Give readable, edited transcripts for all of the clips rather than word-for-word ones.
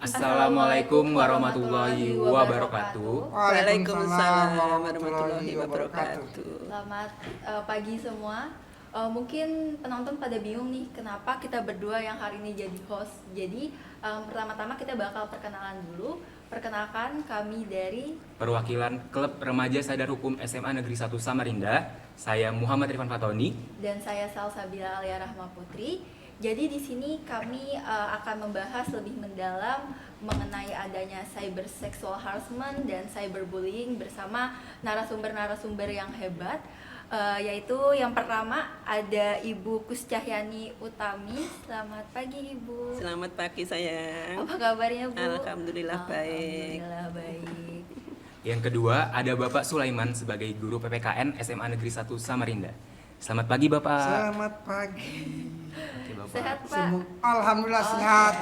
Assalamualaikum warahmatullahi wabarakatuh. Waalaikumsalam warahmatullahi wabarakatuh. Selamat pagi semua. Mungkin penonton pada bingung nih kenapa kita berdua yang hari ini jadi host. Jadi pertama-tama kita bakal perkenalan dulu. Perkenalkan, kami dari Perwakilan Klub Remaja Sadar Hukum SMA Negeri 1 Samarinda. Saya Muhammad Irfan Fatoni. dan saya Salsabila Alia Rahma Putri. Jadi di sini kami akan membahas lebih mendalam mengenai adanya cyber sexual harassment dan cyberbullying bersama narasumber-narasumber yang hebat. Yaitu yang pertama ada Ibu Kuscahyani Utami. Selamat pagi Ibu. Selamat pagi sayang. Apa kabarnya Bu? Alhamdulillah baik. Alhamdulillah baik. Yang kedua ada Bapak Sulaiman sebagai Guru PPKN SMA Negeri 1 Samarinda. Selamat pagi Bapak. Selamat pagi. Oke, Bapak. Sehat Pak? Alhamdulillah sehat.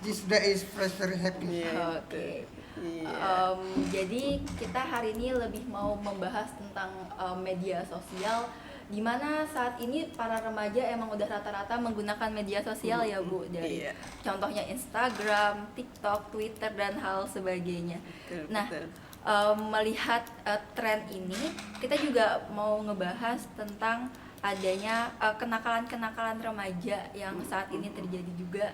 This day is very happy. Oke. Iya. Jadi kita hari ini lebih mau membahas tentang media sosial, di mana saat ini para remaja emang udah rata-rata menggunakan media sosial ya Bu, dari Iya. contohnya Instagram, TikTok, Twitter dan hal sebagainya. Betul, Nah, betul. melihat tren ini, kita juga mau ngebahas tentang adanya kenakalan-kenakalan remaja yang saat ini terjadi juga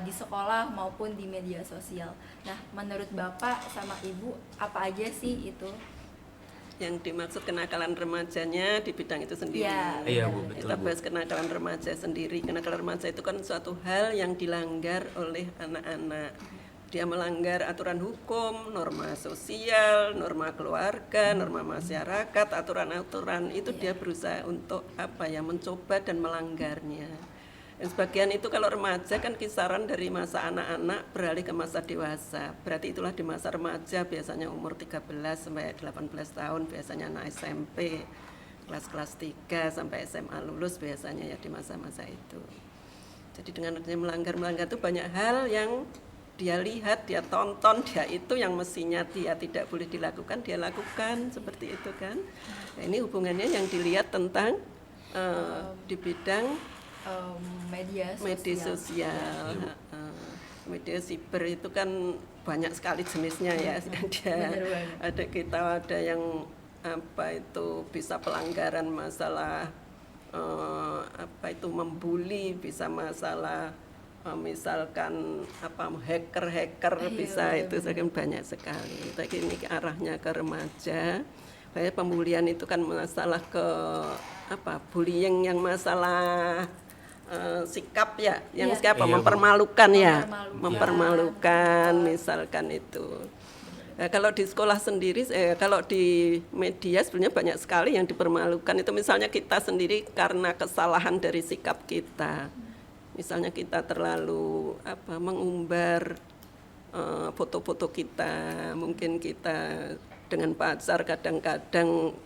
di sekolah maupun di media sosial. Nah, menurut Bapak sama Ibu, apa aja sih itu? Yang dimaksud kenakalan remajanya di bidang itu sendiri. Ya, Iya, Bu, betul. Kita Bu. bahas kenakalan remaja sendiri. Kenakalan remaja itu kan suatu hal yang dilanggar oleh anak-anak. Dia melanggar aturan hukum, norma sosial, norma keluarga, norma masyarakat, aturan-aturan itu dia berusaha untuk mencoba dan melanggarnya. Dan sebagian itu kalau remaja kan kisaran dari masa anak-anak beralih ke masa dewasa. Berarti itulah di masa remaja biasanya umur 13 sampai 18 tahun biasanya anak SMP. Kelas-kelas 3 sampai SMA lulus biasanya ya di masa-masa itu. Jadi dengan adanya melanggar itu banyak hal yang dia lihat, dia tonton, dia itu yang mestinya dia tidak boleh dilakukan, dia lakukan seperti itu kan. Nah, ini hubungannya yang dilihat tentang di bidang Media media sosial. sosial. Media siber itu kan banyak sekali jenisnya ya. Benar banget. Ada yang bisa pelanggaran masalah membuli, bisa masalah misalkan hacker Iya, bisa benar, itu kan banyak sekali. Tapi ini arahnya ke remaja. Banyak pembulian itu kan masalah ke bullying yang masalah sikap ya, yang Iya. sikap Iya, Bu. mempermalukan ya, Mempermalukan. mempermalukan misalkan itu. Nah, kalau di sekolah sendiri, kalau di media sebenarnya banyak sekali yang dipermalukan itu misalnya kita sendiri karena kesalahan dari sikap kita. Misalnya kita terlalu mengumbar foto-foto kita, mungkin kita dengan pacar kadang-kadang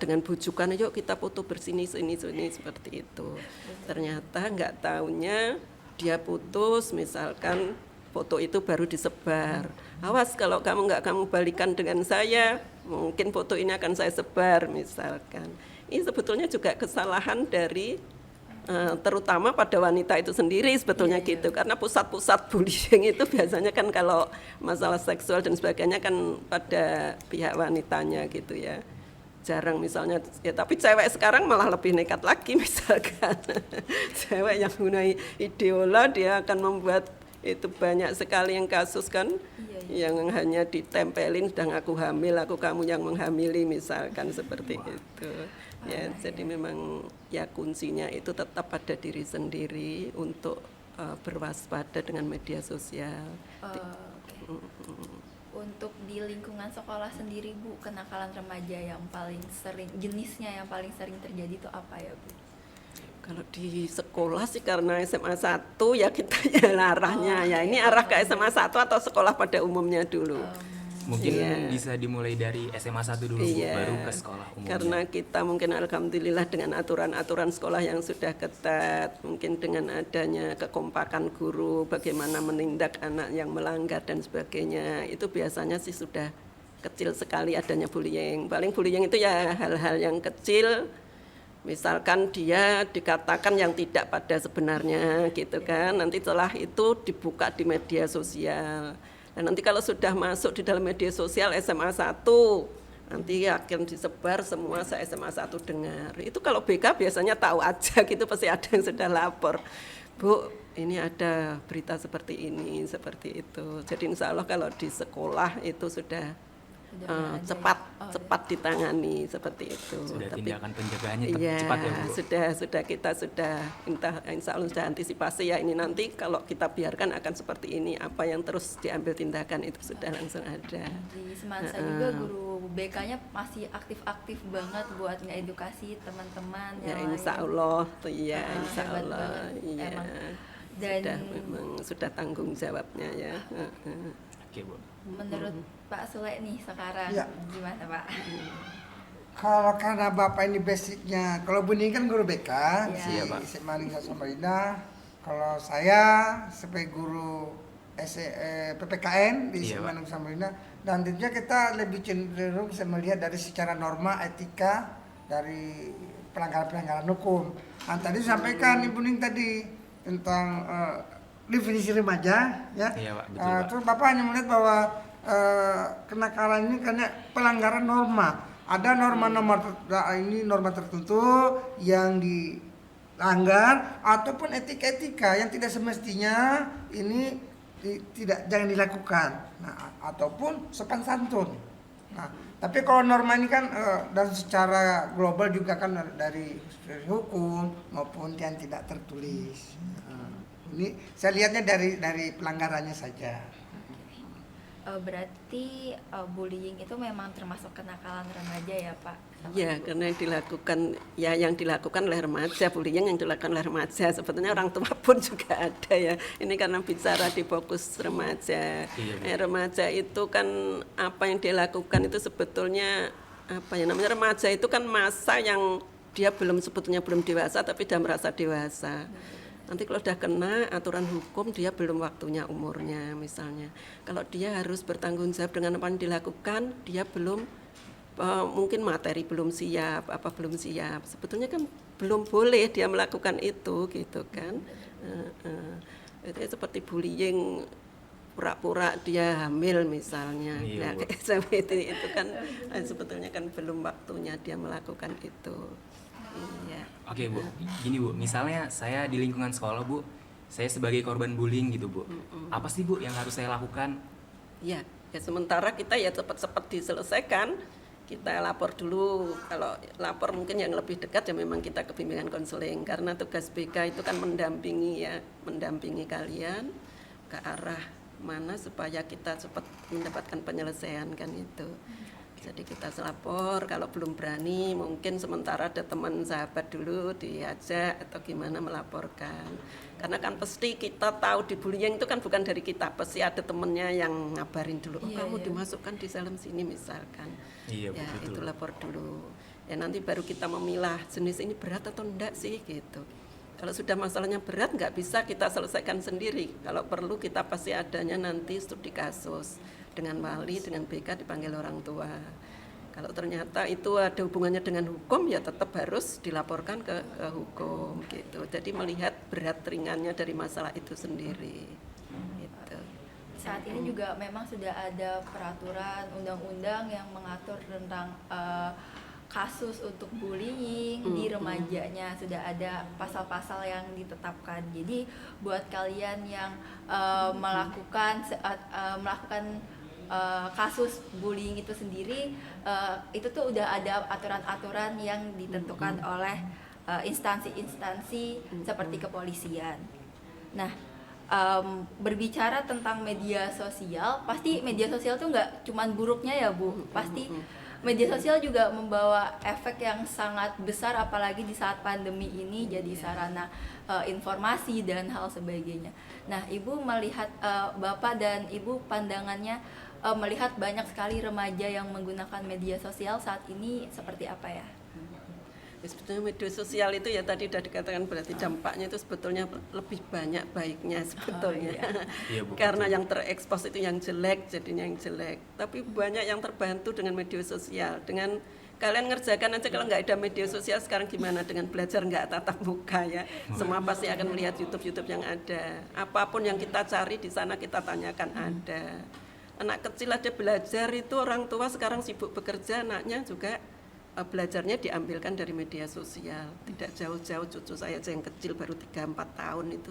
dengan bujukan, yuk kita foto bersini sini seperti itu. Ternyata nggak taunya dia putus, misalkan foto itu baru disebar. Awas kalau kamu balikan dengan saya, mungkin foto ini akan saya sebar misalkan. Ini sebetulnya juga kesalahan dari terutama pada wanita itu sendiri sebetulnya gitu, karena pusat-pusat bullying itu biasanya kan kalau masalah seksual dan sebagainya kan pada pihak wanitanya gitu ya. Jarang misalnya ya, tapi cewek sekarang malah lebih nekat lagi misalkan. Cewek yang menggunakan idola dia akan membuat itu banyak sekali yang kasus kan. Iya. Yang hanya ditempelin sedang aku hamil, aku kamu yang menghamili misalkan seperti itu. Ya, jadi memang ya kuncinya itu tetap pada diri sendiri untuk berwaspada dengan media sosial. Oke. Untuk di lingkungan sekolah sendiri Bu, kenakalan remaja yang paling sering, jenisnya yang paling sering terjadi itu apa ya Bu? Kalau di sekolah sih karena SMA 1 ya kita ya arahnya ya ini arah ke SMA 1 atau sekolah pada umumnya dulu. Mungkin Iya. bisa dimulai dari SMA 1 dulu, Bu, Iya. baru ke sekolah umumnya. Karena kita mungkin alhamdulillah dengan aturan-aturan sekolah yang sudah ketat, mungkin dengan adanya kekompakan guru, bagaimana menindak anak yang melanggar dan sebagainya, itu biasanya sih sudah kecil sekali adanya bullying. Paling bullying itu ya hal-hal yang kecil, Misalkan dia dikatakan yang tidak pada sebenarnya gitu kan, nanti setelah itu dibuka di media sosial. Dan nanti kalau sudah masuk di dalam media sosial SMA 1, nanti akan disebar semua SMA 1 dengar. Itu kalau BK biasanya tahu aja gitu, pasti ada yang sudah lapor. Bu, ini ada berita seperti ini, seperti itu. Jadi insya Allah kalau di sekolah itu sudah cepat ditangani seperti itu. Sudah Tapi tindakan penjagaannya iya, cepat ya Bu. kita sudah insya Allah sudah antisipasi ya, ini nanti kalau kita biarkan akan seperti ini, apa yang terus diambil tindakan itu sudah langsung ada. Di Semansa juga guru BK-nya masih aktif-aktif banget buat ngedukasi teman-teman Ya yang insya lain. Allah, iya insya Hebat Allah, banget, iya. emang. Dan Sudah memang sudah tanggung jawabnya ya. Oke Bu. menurut Pak Sule nih sekarang Ya. gimana Pak? Kalau karena Bapak ini basicnya, kalau Bu Ning kan guru BK di Iya, Pak. SMA Negeri Samarinda. Kalau saya sebagai guru PPKN di Iya, SMA Pak. Negeri Samarinda, dan tentunya kita lebih cenderung bisa melihat dari secara norma etika dari pelanggaran-pelanggaran hukum. Tadi disampaikan Ibu Ning tadi tentang definisi remaja, ya. Iya, Pak, betul, Pak. Terus Bapak hanya melihat bahwa kenakalan ini karena pelanggaran norma. Ada norma tertentu yang dilanggar ataupun etika-etika yang tidak semestinya ini jangan dilakukan. Nah, ataupun sopan santun. Nah, tapi kalau norma ini kan dan secara global juga kan dari hukum maupun yang tidak tertulis. Ini saya lihatnya dari pelanggarannya saja. Berarti bullying itu memang termasuk kenakalan remaja ya Pak? Ya, karena yang dilakukan oleh remaja, bullying yang dilakukan oleh remaja. Sebetulnya orang tua pun juga ada ya. Ini karena bicara di fokus remaja. Iya, Bu. Remaja itu kan apa yang dilakukan itu sebetulnya apa ya namanya, remaja itu kan masa yang dia sebetulnya belum dewasa tapi sudah merasa dewasa. Nanti kalau sudah kena aturan hukum, dia belum waktunya umurnya misalnya. Kalau dia harus bertanggung jawab dengan apa yang dilakukan, dia belum mungkin materi belum siap, belum siap. Sebetulnya kan belum boleh dia melakukan itu gitu kan. Itu seperti bullying, pura-pura dia hamil misalnya. Iya, Bu. Seperti itu kan sebetulnya kan belum waktunya dia melakukan itu. Iya. Oke Bu, gini Bu, misalnya saya di lingkungan sekolah Bu, saya sebagai korban bullying gitu Bu, apa sih Bu yang harus saya lakukan? Ya sementara kita ya cepat-cepat diselesaikan, kita lapor dulu. Kalau lapor mungkin yang lebih dekat ya memang kita ke bimbingan konseling, karena tugas BK itu kan mendampingi kalian ke arah mana supaya kita cepat mendapatkan penyelesaian kan itu. Jadi kita selapor, kalau belum berani mungkin sementara ada teman sahabat dulu diajak atau gimana melaporkan. Karena kan pasti kita tahu di bullying itu kan bukan dari kita, pasti ada temennya yang ngabarin dulu, kamu dimasukkan di dalam sini misalkan. Iya, Bu, ya betul. itu lapor dulu. Ya nanti baru kita memilah jenis ini berat atau enggak sih gitu. Kalau sudah masalahnya berat nggak bisa kita selesaikan sendiri. Kalau perlu kita pasti adanya nanti studi kasus dengan wali, dengan BK dipanggil orang tua. Kalau ternyata itu ada hubungannya dengan hukum ya tetap harus dilaporkan ke hukum gitu. Jadi melihat berat ringannya dari masalah itu sendiri. Gitu. Saat ini juga memang sudah ada peraturan undang-undang yang mengatur tentang kasus untuk bullying di remajanya, sudah ada pasal-pasal yang ditetapkan. Jadi buat kalian yang melakukan kasus bullying itu sendiri, itu tuh udah ada aturan-aturan yang ditentukan oleh instansi-instansi seperti kepolisian. Nah, berbicara tentang media sosial, pasti media sosial tuh nggak cuman buruknya ya Bu, pasti media sosial juga membawa efek yang sangat besar, apalagi di saat pandemi ini jadi sarana informasi dan hal sebagainya. Nah, Ibu melihat, Bapak dan Ibu pandangannya melihat banyak sekali remaja yang menggunakan media sosial saat ini seperti apa ya? Sebetulnya media sosial itu ya tadi sudah dikatakan berarti dampaknya itu sebetulnya lebih banyak baiknya sebetulnya. Iya, Bu, Karena betul. yang terekspos itu yang jelek, jadinya yang jelek. Tapi banyak yang terbantu dengan media sosial, dengan Kalian ngerjakan aja, kalau nggak ada media sosial sekarang gimana dengan belajar nggak tatap muka ya. Semua pasti akan melihat YouTube yang ada. Apapun yang kita cari di sana kita tanyakan ada. Anak kecil aja belajar itu, orang tua sekarang sibuk bekerja, anaknya juga belajarnya diambilkan dari media sosial. Tidak jauh-jauh cucu saya aja yang kecil baru 3-4 tahun itu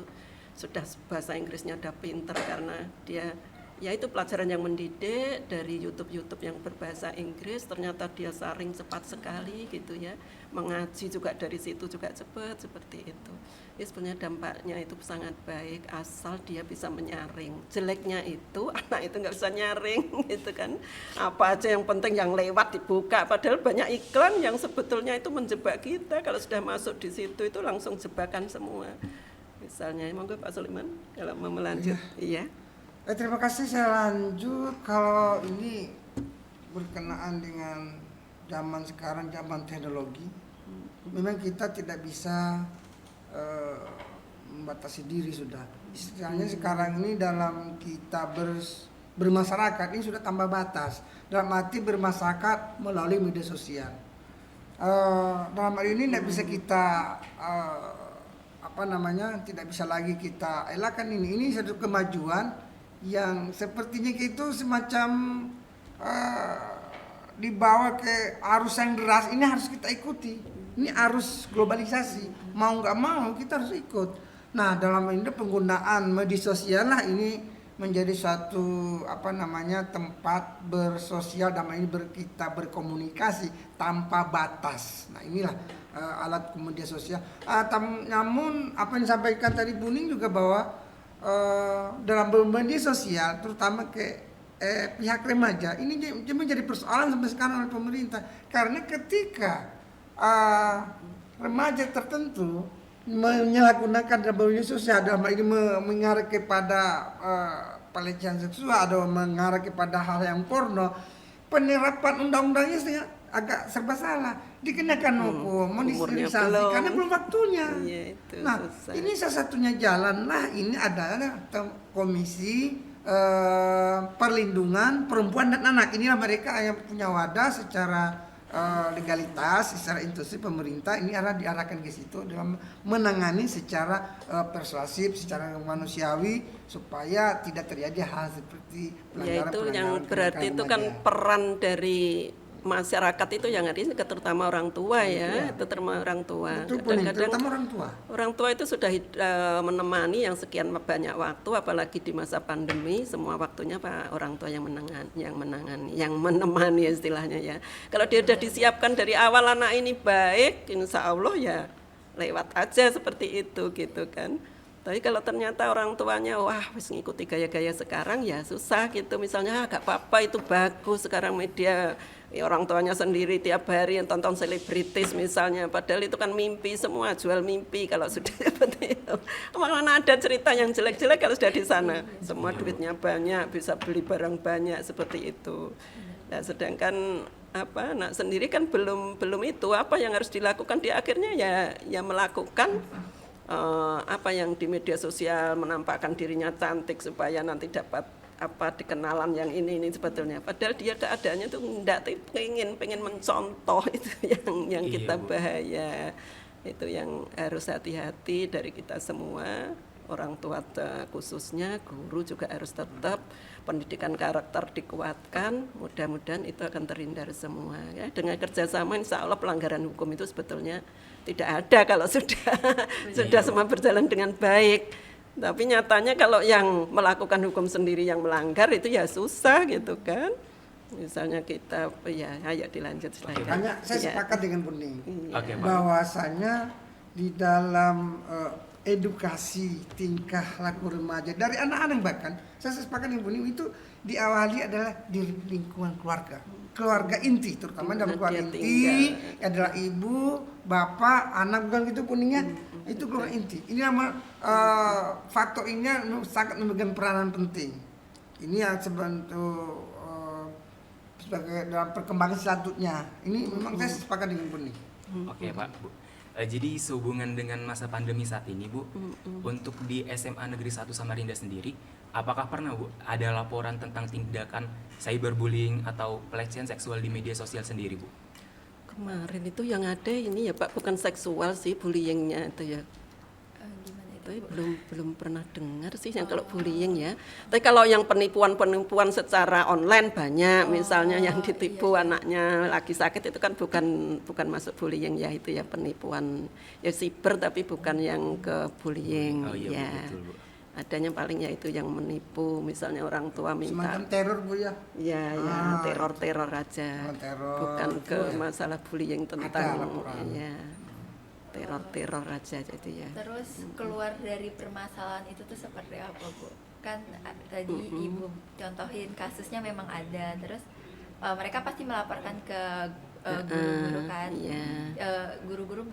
sudah bahasa Inggrisnya udah pinter karena dia ya itu pelajaran yang mendidik dari YouTube yang berbahasa Inggris, ternyata dia saring cepat sekali gitu ya, mengaji juga dari situ juga cepat seperti itu. Ya sebenarnya dampaknya itu sangat baik asal dia bisa menyaring. Jeleknya itu anak itu nggak bisa nyaring gitu kan, apa aja yang penting yang lewat dibuka, padahal banyak iklan yang sebetulnya itu menjebak kita. Kalau sudah masuk di situ itu langsung jebakan semua. Misalnya, monggo Pak Suliman kalau mau melanjut. Iya. Terima kasih, saya lanjut. Kalau ini berkenaan dengan zaman sekarang, zaman teknologi, memang kita tidak bisa membatasi diri sudah. Istilahnya sekarang ini dalam kita bermasyarakat ini sudah tambah batas. Dalam arti bermasyarakat melalui media sosial. Dalam hal ini tidak bisa kita tidak bisa lagi kita elakkan ini. Ini satu kemajuan yang sepertinya itu semacam dibawa ke arus yang deras. Ini harus kita ikuti. Ini arus globalisasi. Mau nggak mau kita harus ikut. Nah, dalam ini penggunaan media sosial lah ini menjadi suatu tempat bersosial, dalam ini kita berkomunikasi tanpa batas. Nah, inilah alat media sosial. Namun apa yang disampaikan tadi Bu Ning juga bahwa dalam media sosial terutama ke pihak remaja ini menjadi persoalan sampai sekarang oleh pemerintah, karena ketika remaja tertentu menyalahgunakan dalam media sosial, dalam ini mengarah kepada pelecehan seksual atau mengarah kepada hal yang porno, penerapan undang-undangnya agak serba salah, dikenakan hukum, mendiskualifikasi karena belum waktunya. Nah, susah. Ini salah satunya jalan lah. Ini adalah komisi perlindungan perempuan dan anak. Inilah mereka yang punya wadah secara legalitas, secara institusi pemerintah. Ini adalah diarahkan ke situ dalam menangani secara persuasif, secara manusiawi supaya tidak terjadi hal seperti pelanggaran. Yaitu yang berarti itu kan peran dari masyarakat itu yang hari ini terutama orang tua ya, itu terutama orang tua. Kadang-kadang orang tua itu sudah menemani yang sekian banyak waktu, apalagi di masa pandemi semua waktunya Pak orang tua yang menemani istilahnya ya. Kalau dia sudah disiapkan dari awal anak ini baik, insya Allah ya lewat aja seperti itu gitu kan. Tapi kalau ternyata orang tuanya wah wis ngikuti gaya-gaya sekarang ya susah gitu. Misalnya gak apa-apa itu bagus sekarang media. Ya, orang tuanya sendiri tiap hari yang tonton selebritis misalnya, padahal itu kan mimpi semua, jual mimpi kalau sudah seperti itu. Mana ada cerita yang jelek-jelek kalau sudah di sana, semua duitnya banyak, bisa beli barang banyak seperti itu. Nah, sedangkan anak sendiri kan belum itu, apa yang harus dilakukan di akhirnya ya melakukan apa yang di media sosial, menampakkan dirinya cantik supaya nanti dapat dikenalan yang ini sebetulnya, padahal dia keadaannya tuh enggak, pengen mencontoh. Itu yang kita bahaya, itu yang harus hati-hati dari kita semua, orang tua khususnya, guru juga harus tetap pendidikan karakter dikuatkan. Mudah-mudahan itu akan terhindar semua ya. Dengan kerjasama insya Allah pelanggaran hukum itu sebetulnya tidak ada kalau sudah semua berjalan dengan baik. Tapi nyatanya kalau yang melakukan hukum sendiri yang melanggar itu ya susah gitu kan. Misalnya kita, ya ayo dilanjut silakan. Hanya saya sepakat dengan Bu Ning bahwasanya di dalam edukasi tingkah laku remaja dari anak-anak, bahkan saya sepakat dengan Bu Ning itu diawali adalah di lingkungan keluarga inti, terutama dalam keluarga inti adalah ibu, bapak, anak, bukan gitu Bu Ningnya. Itu keluarga inti. Ini nama faktor ini sangat memegang peranan penting. Ini yang sebagai dalam perkembangan selanjutnya. Ini memang saya sepakat dengan Bu Ning. Oke Pak, Bu. Jadi sehubungan dengan masa pandemi saat ini Bu, untuk di SMA Negeri 1 Samarinda sendiri, apakah pernah Bu ada laporan tentang tindakan cyberbullying atau pelecehan seksual di media sosial sendiri Bu? Kemarin itu yang ada ini ya Pak, bukan seksual sih bullyingnya itu ya. Gimana itu, Tapi Bu? belum pernah dengar sih yang kalau bullying ya. Tapi kalau yang penipuan secara online banyak, misalnya yang ditipu iya. anaknya lagi sakit itu kan bukan masuk bullying ya, itu ya penipuan ya siber tapi bukan yang ke bullying Oh iya, Bu, ya. betul, Bu. Adanya paling ya itu yang menipu, misalnya orang tua minta Semacam teror Bu ya. ya Ah. teror aja. Teror, Bukan ke betul ya. masalah bullying Ada tentang laporan. ya teror aja jadi ya. Terus keluar dari permasalahan itu tuh seperti apa, Bu? Kan tadi Ibu contohin kasusnya memang ada, terus mereka pasti melaporkan ke guru-guru kan. Iya. Guru-guru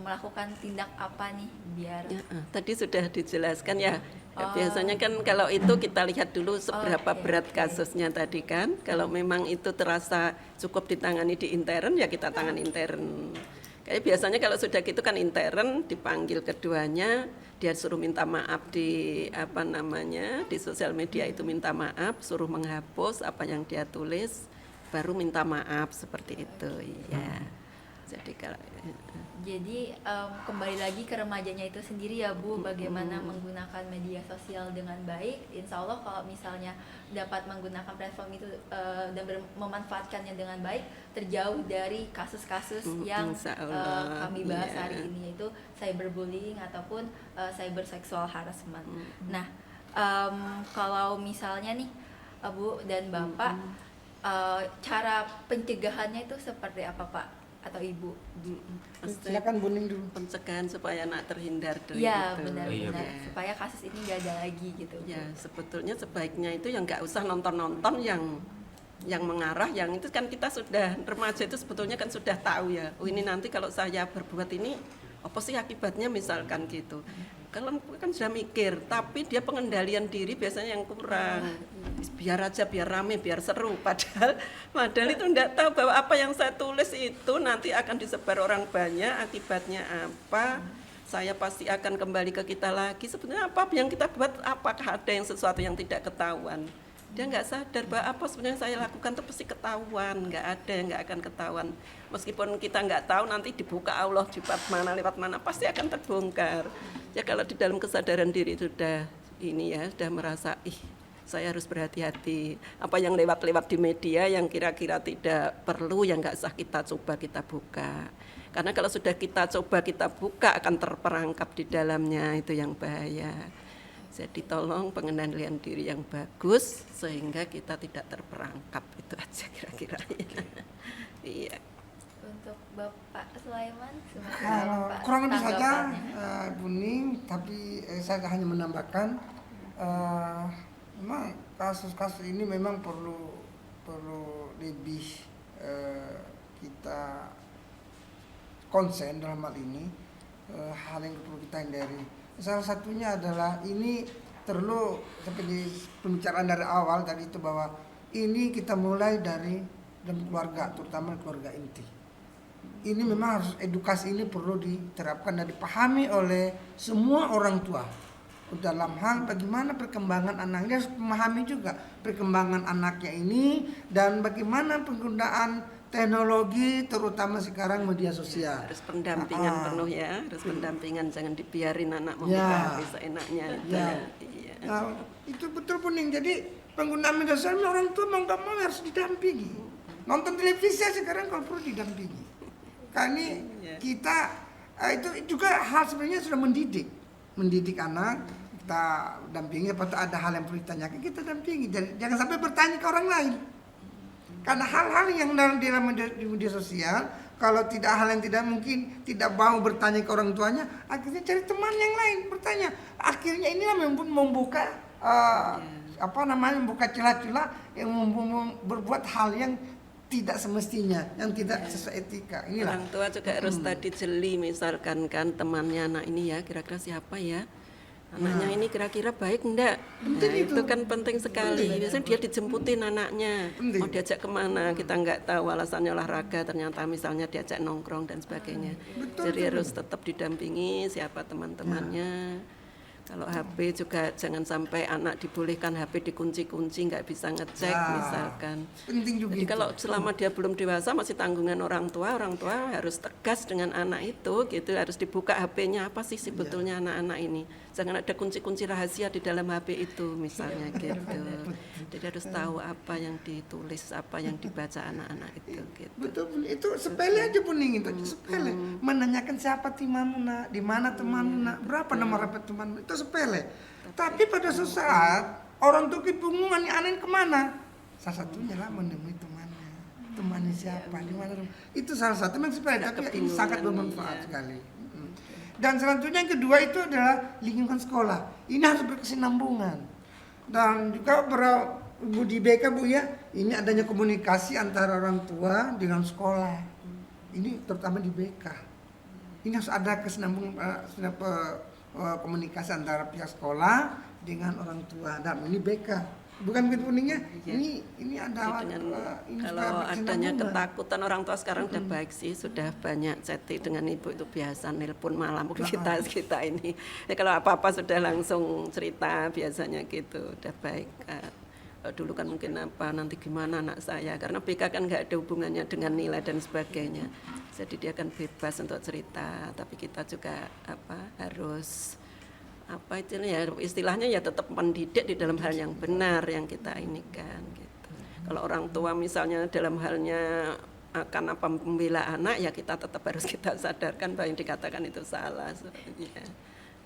melakukan tindak apa nih biar Ya, tadi sudah dijelaskan ya. Oh. Biasanya kan kalau itu kita lihat dulu seberapa Oke, berat oke. kasusnya tadi kan. Kalau memang itu terasa cukup ditangani di intern ya kita tangani intern. Kayak biasanya kalau sudah gitu kan intern dipanggil keduanya, dia suruh minta maaf di di sosial media itu minta maaf, suruh menghapus apa yang dia tulis, baru minta maaf seperti itu. Iya. Jadi kalau Jadi kembali lagi ke remajanya itu sendiri ya Bu, bagaimana menggunakan media sosial dengan baik. Insya Allah kalau misalnya dapat menggunakan platform itu dan memanfaatkannya dengan baik, terjauh dari kasus-kasus yang insya Allah, kami bahas iya. hari ini, yaitu cyberbullying ataupun cyber sexual harassment. Nah, kalau misalnya nih Bu dan Bapak, cara pencegahannya itu seperti apa Pak atau Ibu? Silakan Bu Ning dulu. pencegahan supaya anak terhindar dari Iya itu. benar-benar, Iya. supaya kasus ini nggak ada lagi gitu. Ya sebetulnya sebaiknya itu yang nggak usah nonton yang mengarah, yang itu kan kita sudah remaja itu sebetulnya kan sudah tahu ya. Oh ini nanti kalau saya berbuat ini apa sih akibatnya misalkan gitu. Kalau kan sudah mikir, tapi dia pengendalian diri biasanya yang kurang. Biar aja, biar rame, biar seru. Padahal itu enggak tahu bahwa apa yang saya tulis itu nanti akan disebar orang banyak, akibatnya apa. Saya pasti akan kembali ke kita lagi. Sebenarnya apa yang kita buat, apakah ada yang sesuatu yang tidak ketahuan. Dia nggak sadar bahwa apa sebenarnya saya lakukan itu pasti ketahuan, nggak ada yang nggak akan ketahuan. Meskipun kita nggak tahu nanti dibuka Allah lewat mana pasti akan terbongkar. Ya kalau di dalam kesadaran diri sudah sudah merasa saya harus berhati-hati. Apa yang lewat-lewat di media yang kira-kira tidak perlu yang nggak usah kita coba kita buka. Karena kalau sudah kita coba kita buka akan terperangkap di dalamnya, itu yang bahaya. Jadi tolong pengendalian diri yang bagus sehingga kita tidak terperangkap, itu aja kira-kira. Iya. Untuk Bapak Sulaiman, Kalau Pak, kurang lebih saja tanggapannya. Bu Ning, tapi saya hanya menambahkan memang kasus-kasus ini memang perlu lebih kita konsen dalam hal ini, hal yang perlu kita hindari. Salah satunya adalah ini perlu seperti pembicaraan dari awal tadi itu, bahwa ini kita mulai dari dalam keluarga, terutama keluarga inti. Ini memang harus edukasi ini perlu diterapkan dan dipahami oleh semua orang tua dalam hal bagaimana perkembangan anaknya, harus memahami juga perkembangan anaknya ini dan bagaimana penggunaan teknologi terutama sekarang media sosial. Harus pendampingan penuh ya, harus pendampingan, jangan dibiarin anak membuka Ya. HP seenaknya. Ya. Iya. Nah, itu betul Puning. Jadi penggunaan media sosial orang tua mau nggak mau harus didampingi. Nonton televisi sekarang kalau perlu didampingi. Karena kita itu juga hal sebenarnya sudah mendidik anak. Kita dampingi, apatah ada hal yang perlu ditanyakan kita dampingi. Jangan sampai bertanya ke orang lain. Karena hal-hal yang dalam media sosial, kalau tidak hal yang tidak mungkin, tidak mau bertanya ke orang tuanya, akhirnya cari teman yang lain bertanya. Akhirnya inilah membuka membuka celah-celah yang berbuat hal yang tidak semestinya, yang tidak sesuai etika. Inilah. Orang tua juga harus tadi jeli, misalkan kan temannya anak ini ya, kira-kira siapa ya? Anaknya ini kira-kira baik enggak? Nah, itu kan penting sekali. Biasanya dia dijemputin anaknya, mau diajak kemana, kita enggak tahu alasannya olahraga, ternyata misalnya diajak nongkrong dan sebagainya. Jadi harus tetap didampingi siapa teman-temannya. Kalau HP juga jangan sampai anak dibolehkan HP dikunci-kunci, nggak bisa ngecek Ya, misalkan. penting juga Jadi itu. kalau selama dia belum dewasa masih tanggungan orang tua harus tegas dengan anak itu, gitu, harus dibuka HP-nya apa sih sebetulnya anak-anak ini. Jangan ada kunci-kunci rahasia di dalam HP itu misalnya gitu. Jadi harus tahu apa yang ditulis, apa yang dibaca anak-anak itu gitu. Betul, itu sepele aja Puning itu, sepele. Menanyakan siapa temanmu nak, di mana temanmu nak, berapa nomor HP temanmu, itu sepele. Tapi pada suatu saat orang tuh kebingungan, nih anak kemana? Salah satunya lah menemui temannya siapa, di mana. Itu salah satu yang sepele, tapi ini sangat bermanfaat sekali. Dan selanjutnya yang kedua itu adalah lingkungan sekolah. Ini harus berkesinambungan. Dan juga Bu di BK Bu ya, ini adanya komunikasi antara orang tua dengan sekolah. Ini terutama di BK. Ini harus ada kesinambungan komunikasi antara pihak sekolah dengan orang tua. Dan ini BK. Bukan begitu Puningnya? Ini ada ini Kalau supaya adanya berkesinambungan. ketakutan orang tua sekarang udah baik sih, sudah banyak chatting dengan ibu itu biasa, nelpon malam kita ini. Ya, kalau apa-apa sudah langsung cerita biasanya gitu, udah baik. Dulu kan mungkin nanti gimana anak saya, karena BK kan nggak ada hubungannya dengan nilai dan sebagainya, jadi dia kan bebas untuk cerita, tapi kita juga harus istilahnya ya tetap mendidik di dalam hal yang benar yang kita ini kan gitu. Kalau orang tua misalnya dalam halnya akan membela anak, ya kita tetap harus kita sadarkan bahwa yang dikatakan itu salah sebenarnya.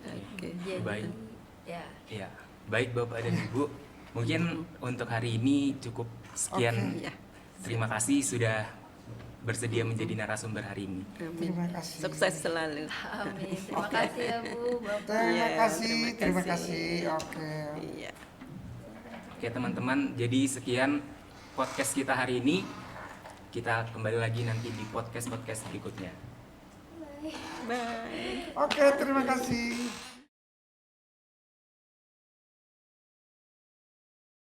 Oke. Jadi, Baik. ya. Ya, baik Bapak dan Ibu. Mungkin untuk hari ini cukup sekian. Ya. Terima kasih sudah bersedia menjadi narasumber hari ini. Amin. Terima kasih. Sukses selalu. Amin. Terima kasih ya Bu, Bapak. Terima Iya, kasih, terima terima kasih. kasih. Oke. Iya. Oke teman-teman, jadi sekian podcast kita hari ini. Kita kembali lagi nanti di podcast berikutnya. Bye. Oke, terima kasih.